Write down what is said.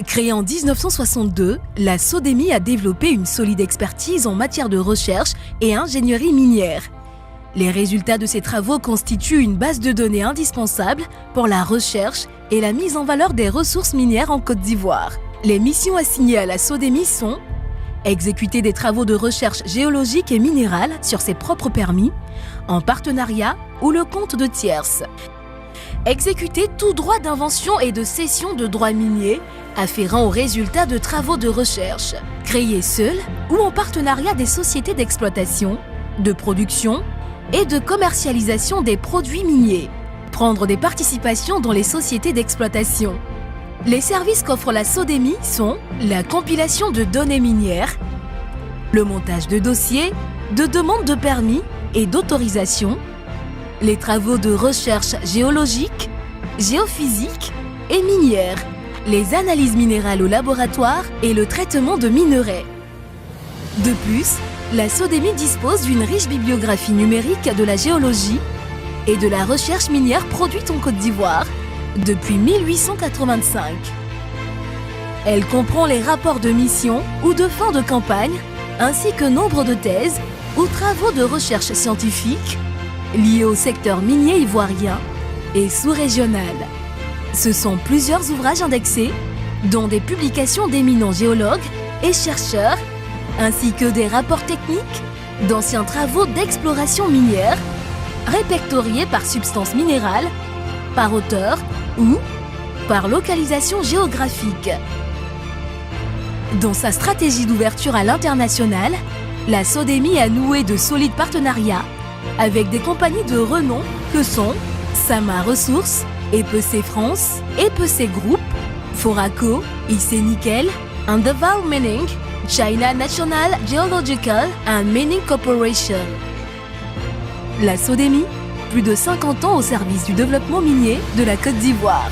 Créée en 1962, la SODEMI a développé une solide expertise en matière de recherche et ingénierie minière. Les résultats de ces travaux constituent une base de données indispensable pour la recherche et la mise en valeur des ressources minières en Côte d'Ivoire. Les missions assignées à la SODEMI sont exécuter des travaux de recherche géologique et minérale sur ses propres permis, en partenariat ou le compte de tierces. Exécuter tout droit d'invention et de cession de droits miniers afférents aux résultats de travaux de recherche. Créer seul ou en partenariat des sociétés d'exploitation, de production et de commercialisation des produits miniers. Prendre des participations dans les sociétés d'exploitation. Les services qu'offre la SODEMI sont la compilation de données minières, le montage de dossiers, de demandes de permis et d'autorisation, les travaux de recherche géologique, géophysique et minière, les analyses minérales au laboratoire et le traitement de minerais. De plus, la SODEMI dispose d'une riche bibliographie numérique de la géologie et de la recherche minière produite en Côte d'Ivoire depuis 1885. Elle comprend les rapports de mission ou de fin de campagne, ainsi que nombre de thèses ou travaux de recherche scientifique liés au secteur minier ivoirien et sous-régional. Ce sont plusieurs ouvrages indexés, dont des publications d'éminents géologues et chercheurs, ainsi que des rapports techniques d'anciens travaux d'exploration minière, répertoriés par substance minérale, par auteur ou par localisation géographique. Dans sa stratégie d'ouverture à l'international, la SODEMI a noué de solides partenariats avec des compagnies de renom que sont Sama Ressources, EPC France, EPC Group, Foraco, IC Nickel, Endeavour Mining, China National Geological and Mining Corporation. La SODEMI, plus de 50 ans au service du développement minier de la Côte d'Ivoire.